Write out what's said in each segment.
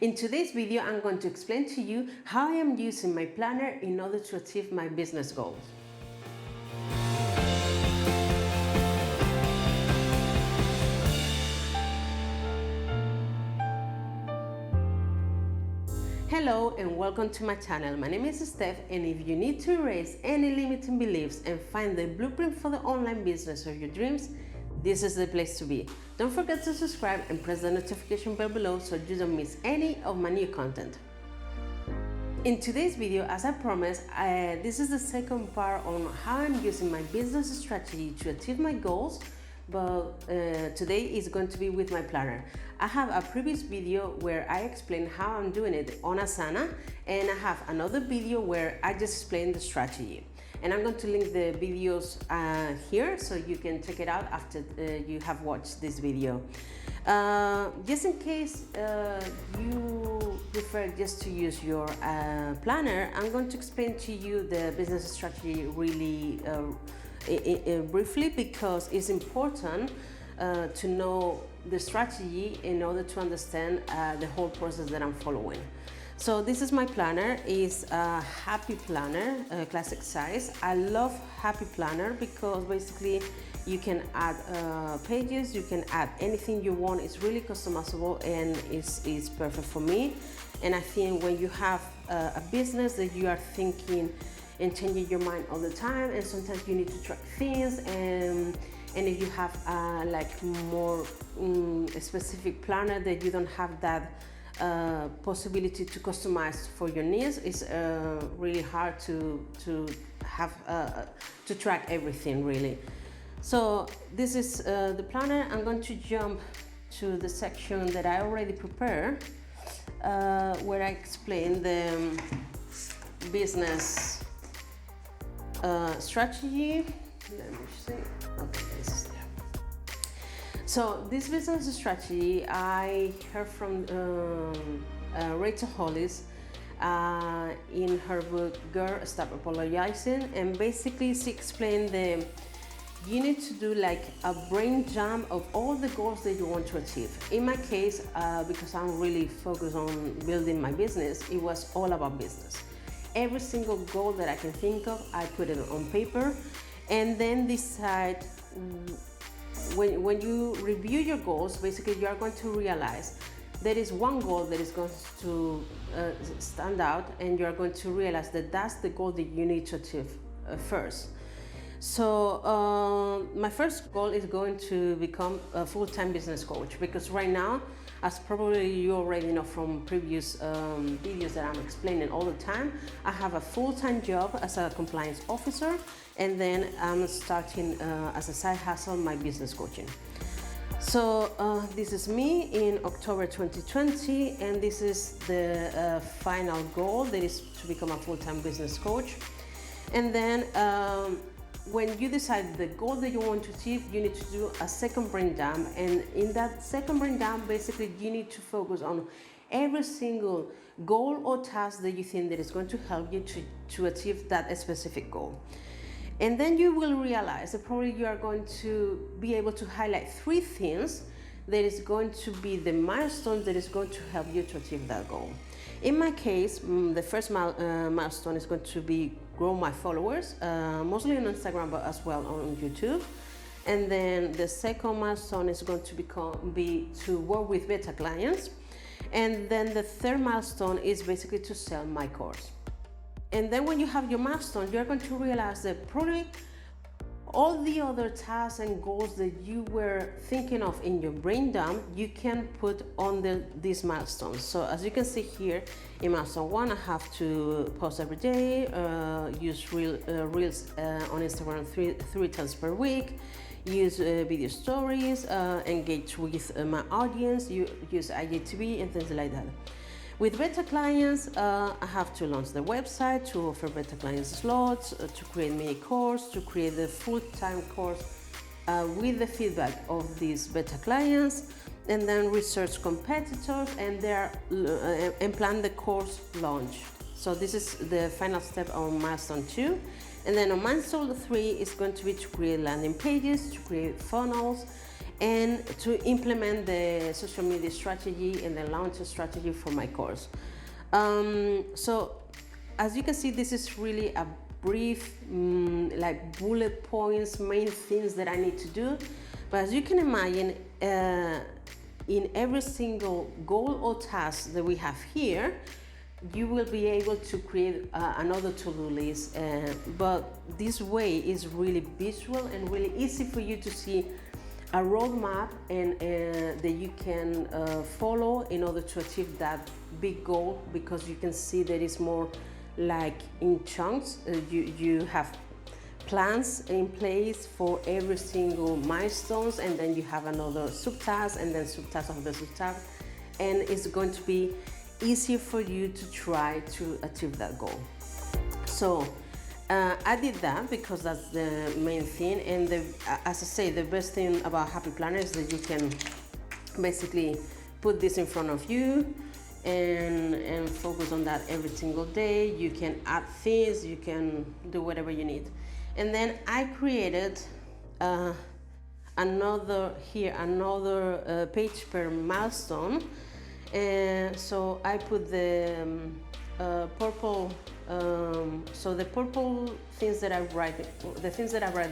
In today's video, I'm going to explain to you how I am using my planner in order to achieve my business goals. Hello and welcome to my channel. My name is Stef, and if you need to erase any limiting beliefs and find the blueprint for the online business of your dreams, this is the place to be. Don't forget to subscribe and press the notification bell below so you don't miss any of my new content. In today's video, as I promised, this is the second part on how I'm using my business strategy to achieve my goals, but today is going to be with my planner. I have a previous video where I explain how I'm doing it on Asana, and I have another video where I just explain the strategy. And I'm going to link the videos here so you can check it out after you have watched this video. Just in case you prefer just to use your planner, I'm going to explain to you the business strategy really briefly, because it's important to know the strategy in order to understand the whole process that I'm following. So this is my planner. It's a happy planner, classic size. I love happy planner because basically you can add pages, you can add anything you want. It's really customizable and it's perfect for me. And I think when you have a business that you are thinking and changing your mind all the time, and sometimes you need to track things, and if you have like more specific planner that you don't have that possibility to customize for your needs, it's really hard to have to track everything really. So this is the planner. I'm going to jump to the section that I already prepared, where I explain the business strategy. Let me see. Okay, this is there. So this business strategy I heard from Rachel Hollis in her book Girl Stop Apologizing, and basically she explained that you need to do like a brain dump of all the goals that you want to achieve. In my case, because I'm really focused on building my business, it was all about business. Every single goal that I can think of, I put it on paper, and then decide. When you review your goals, basically you are going to realize there is one goal that is going to stand out, and you are going to realize that that's the goal that you need to achieve first. So my first goal is going to become a full-time business coach, because right now, as probably you already know from previous videos that I'm explaining all the time, I have a full-time job as a compliance officer, and then I'm starting as a side hustle my business coaching. So this is me in October 2020, and this is the final goal, that is to become a full-time business coach. And then when you decide the goal that you want to achieve, you need to do a second brain dump, and in that second brain dump, basically you need to focus on every single goal or task that you think that is going to help you to achieve that specific goal. And then you will realize that probably you are going to be able to highlight 3 things that is going to be the milestone that is going to help you to achieve that goal. In my case, the first milestone is going to be grow my followers, mostly on Instagram, but as well on YouTube. And then the second milestone is going to be to work with beta clients. And then the third milestone is basically to sell my course. And then when you have your milestone, you're going to realize that probably all the other tasks and goals that you were thinking of in your brain dump, you can put on these milestones. So as you can see here, in milestone 1, I have to post every day, use reels on Instagram three times per week, use video stories, engage with my audience, use IGTV and things like that. With beta clients, I have to launch the website, to offer beta clients slots, to create mini course, to create the full-time course with the feedback of these beta clients, and then research competitors and plan the course launch. So this is the final step on milestone 2. And then on milestone 3 is going to be to create landing pages, to create funnels, and to implement the social media strategy and the launch strategy for my course. So as you can see, this is really a brief like bullet points, main things that I need to do. But as you can imagine, in every single goal or task that we have here, you will be able to create another to-do list, but this way is really visual and really easy for you to see a roadmap and that you can follow in order to achieve that big goal, because you can see that it's more like in chunks. You have plans in place for every single milestones, and then you have another subtask and then subtask of the subtask, and it's going to be easier for you to try to achieve that goal. So I did that because that's the main thing, and as I say, the best thing about Happy Planner is that you can basically put this in front of you and focus on that every single day. You can add things, you can do whatever you need. And then I created another page per milestone. So I put the purple, so the purple things that I write,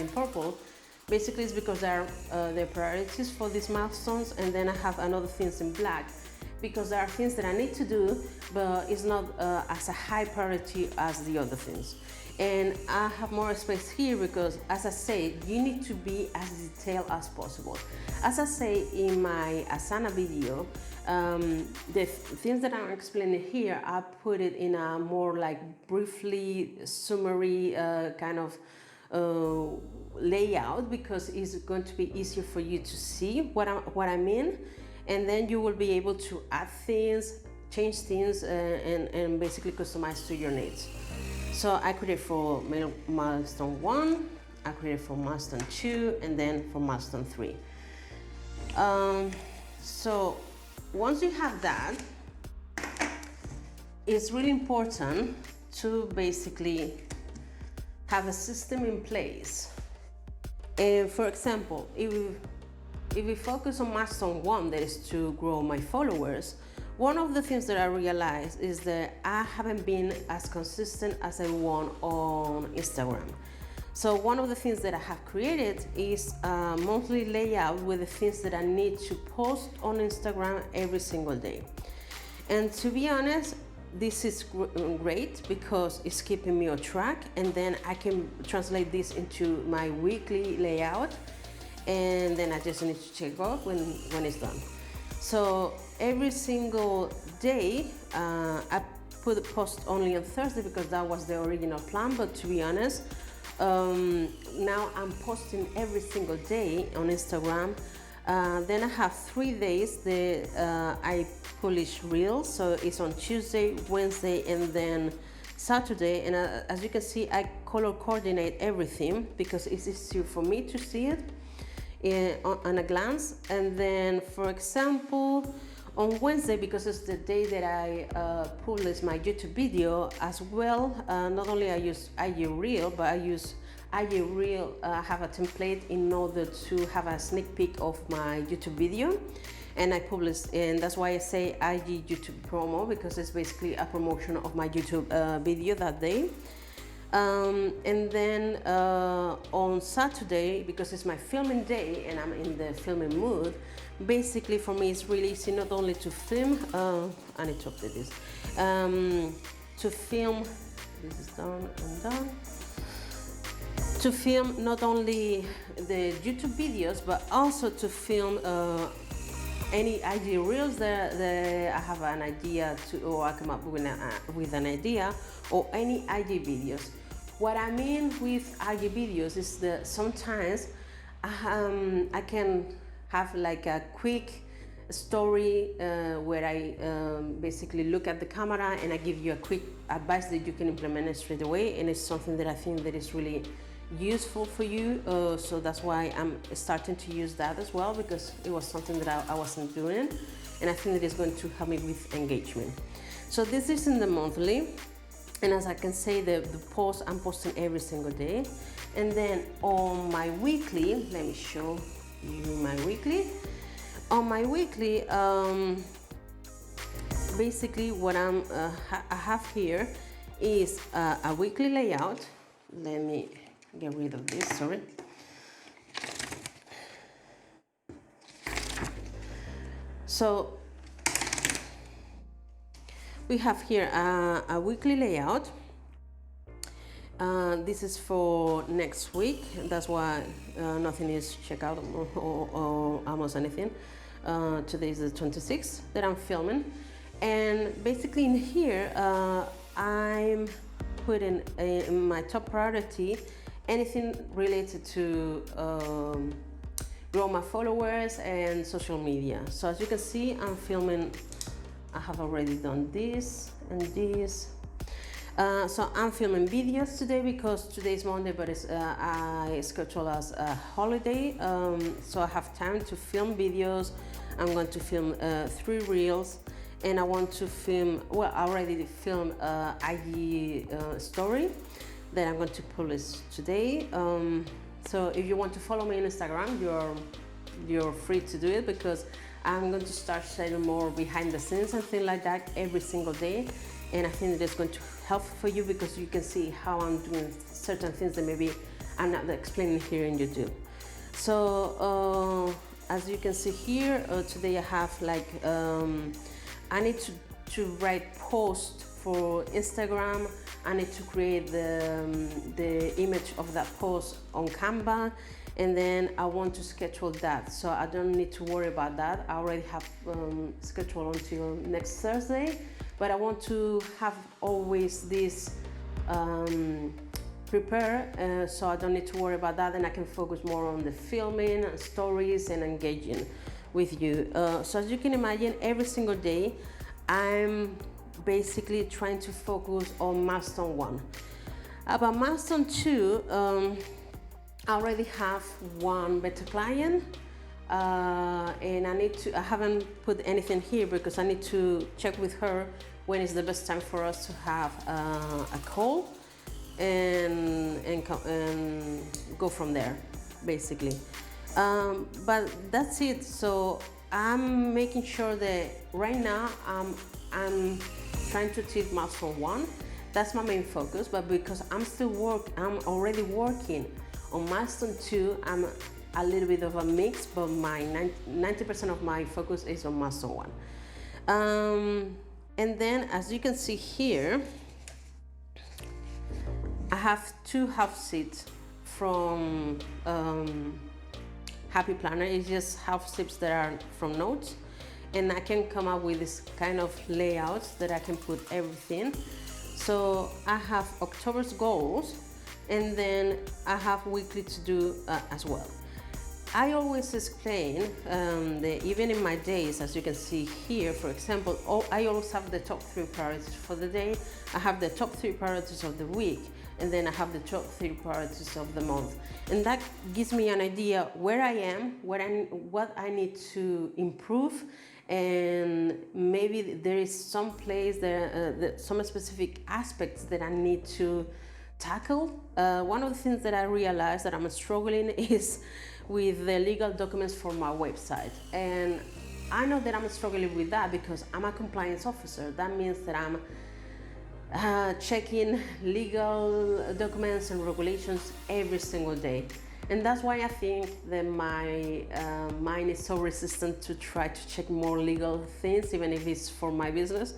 in purple, basically is because they are the priorities for these milestones, and then I have another things in black because there are things that I need to do, but it's not as a high priority as the other things. And I have more space here because, as I say, you need to be as detailed as possible. As I say in my Asana video, the things that I'm explaining here, I put it in a more like briefly summary kind of layout, because it's going to be easier for you to see what I mean, and then you will be able to add things, change things, and basically customize to your needs. So I created for milestone 1, I created for milestone 2, and then for milestone 3. So once you have that, it's really important to basically have a system in place. And for example, if we focus on milestone 1, that is to grow my followers, one of the things that I realized is that I haven't been as consistent as I want on Instagram. So one of the things that I have created is a monthly layout with the things that I need to post on Instagram every single day. And to be honest, this is great because it's keeping me on track, and then I can translate this into my weekly layout, and then I just need to check off when it's done. So every single day, I put a post only on Thursday because that was the original plan, but to be honest, now I'm posting every single day on Instagram. Then I have 3 days that I publish reels, so it's on Tuesday, Wednesday, and then Saturday. And as you can see, I color coordinate everything because it's easier for me to see it on a glance. And then, for example, on Wednesday, because it's the day that I publish my YouTube video as well, not only I use IG Reel, but I use IG Reel, have a template in order to have a sneak peek of my YouTube video, and I publish, and that's why I say IG YouTube promo, because it's basically a promotion of my YouTube video that day. And then on Saturday, because it's my filming day and I'm in the filming mood, basically for me it's really easy not only to film, I need to update this, to film, this is done and done, to film not only the YouTube videos, but also to film any IG Reels that I have an idea to, or I come up with an idea, or any IG videos. What I mean with IG videos is that sometimes I can have like a quick story where I basically look at the camera and I give you a quick advice that you can implement it straight away, and it's something that I think that is really useful for you, so that's why I'm starting to use that as well, because it was something that I wasn't doing, and I think that it's going to help me with engagement. So this is in the monthly, and as I can say, the post I'm posting every single day. And then on my weekly, let me show, you my weekly. On my weekly, basically what I have here is a weekly layout. Let me get rid of this, sorry. So we have here a weekly layout. This is for next week. That's why nothing is checked out or almost anything. Today is the 26th that I'm filming. And basically in here, I'm putting in my top priority anything related to grow my followers and social media. So as you can see, I'm filming, I have already done this and this. So I'm filming videos today because today is Monday, but I schedule as a holiday. So I have time to film videos. I'm going to film 3 reels, and I want to film, well, I already filmed IG story that I'm going to publish today. So if you want to follow me on Instagram, you're free to do it, because I'm going to start sharing more behind the scenes and things like that every single day. And I think that it's going to help for you, because you can see how I'm doing certain things that maybe I'm not explaining here in YouTube. So as you can see here, today I have like, I need to write post for Instagram. I need to create the image of that post on Canva, and then I want to schedule that. So I don't need to worry about that. I already have scheduled until next Thursday, but I want to have always this prepare, so I don't need to worry about that, and I can focus more on the filming and stories and engaging with you. So as you can imagine, every single day I'm basically trying to focus on milestone 1. About milestone 2, I already have 1 beta client, and I haven't put anything here because I need to check with her when is the best time for us to have a call and go from there, basically. But that's it. So I'm making sure that right now I'm trying to achieve milestone 1. That's my main focus. But because I'm already working on milestone 2, I'm a little bit of a mix, but my 90% of my focus is on milestone 1. And then as you can see here, I have 2 half sheets from Happy Planner. It's just half sheets that are from notes, and I can come up with this kind of layouts that I can put everything. So I have October's goals, and then I have weekly to do as well. I always explain that even in my days, as you can see here, for example, I always have the top 3 priorities for the day. I have the top 3 priorities of the week, and then I have the top 3 priorities of the month. And that gives me an idea where I am, what I need to improve, and maybe there is some place there, some specific aspects that I need to tackle. One of the things that I realized that I'm struggling is with the legal documents for my website. And I know that I'm struggling with that because I'm a compliance officer. That means that I'm checking legal documents and regulations every single day. And that's why I think that my mind is so resistant to try to check more legal things, even if it's for my business.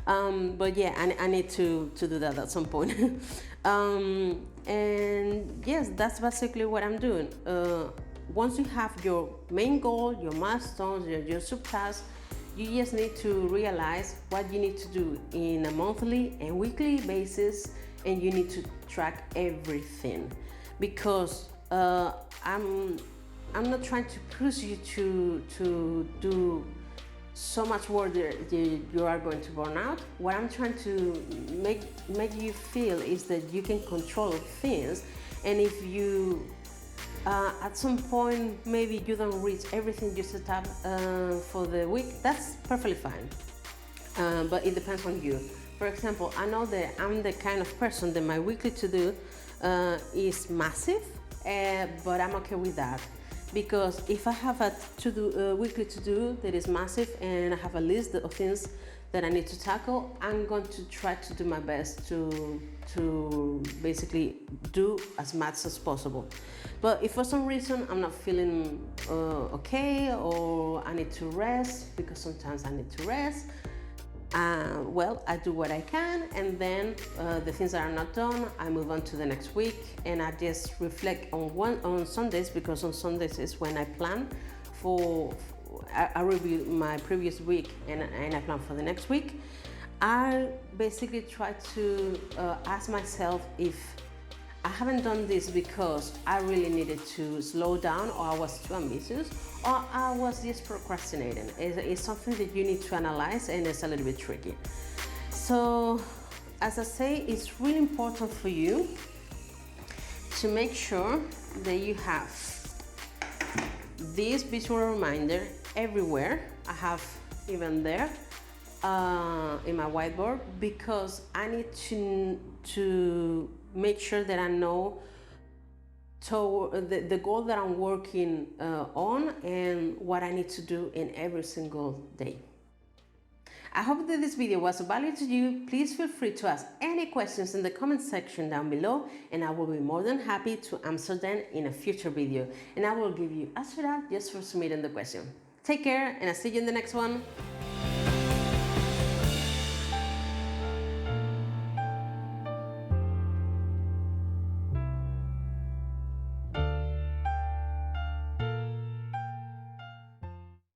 But yeah, I need to do that at some point. And yes, that's basically what I'm doing. Once you have your main goal, your milestones, your subtasks, you just need to realize what you need to do in a monthly and weekly basis, and you need to track everything. Because I'm not trying to push you to do so much work that you are going to burn out. What I'm trying to make you feel is that you can control things, and if you at some point maybe you don't reach everything you set up for the week, that's perfectly fine. But it depends on you. For example, I know that I'm the kind of person that my weekly to do is massive, but I'm okay with that. because if I have a weekly to-do that is massive and I have a list of things that I need to tackle, I'm going to try to do my best to basically do as much as possible. But if for some reason I'm not feeling okay, or I need to rest, because sometimes I need to rest, well, I do what I can, and then the things that are not done, I move on to the next week, and I just reflect on Sundays, because on Sundays is when I plan I review my previous week and I plan for the next week. I basically try to ask myself if I haven't done this because I really needed to slow down, or I was too ambitious, or I was just procrastinating. It's something that you need to analyze, and it's a little bit tricky. So, as I say, it's really important for you to make sure that you have this visual reminder everywhere. I have even there in my whiteboard, because I need to make sure that I know the goal that I'm working on, and what I need to do in every single day. I hope that this video was of value to you. Please feel free to ask any questions in the comment section down below, and I will be more than happy to answer them in a future video. And I will give you a shout out just for submitting the question. Take care, and I'll see you in the next one.